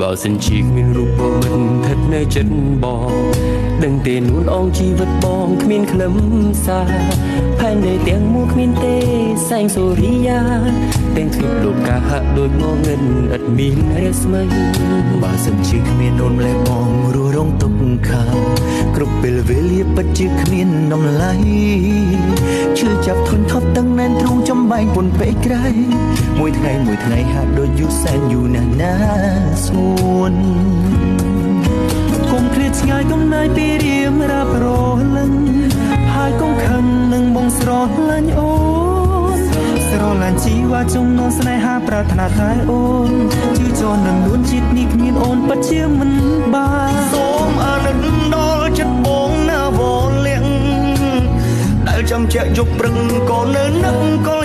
បើសិនជាគ្មានរូបបងមិនស្ថិតនៅចិត្តបងដឹងទេនួនអងជីវិតបងគ្មានខ្លឹមសារផែនដីទាំងមូលគ្មានទេសែងសូរិយាទាំងទ្វីបលោកកាហាក់ដូចងងឹតឥតមានរស្មីបើសិនជាគ្មានអូនម្លេះបងរស់រងទុកខាគ្រប់ពេលវេលាពិតជាគ្មានតម្លៃឈឺចាប់ធន់ថប់ទាំងណែនទ្រូងចំបែងពុនពេកក្រៃមួយថ្ងៃហាក់ដូចយូរសែនយូរណាស់ណាស្ងួនគុំឃ្លាតឆ្ងាយកំណាយពីរៀមរាប់រលឹងហើយកុំខឹងនឹងបងស្រឡាញ់អូនស្រឡាញ់ជីវ៉ាចំណងស្នេហាប្រាថ្នាតែអូនជឿចោលនឹងនួនជាតិនេះគ្មានអូនពិតជាមិនបានសូមអាណិតដល់ចិត្តបងណាវលៀងដែលចាំជាក់យប់ព្រឹកក៏នៅនឹកក៏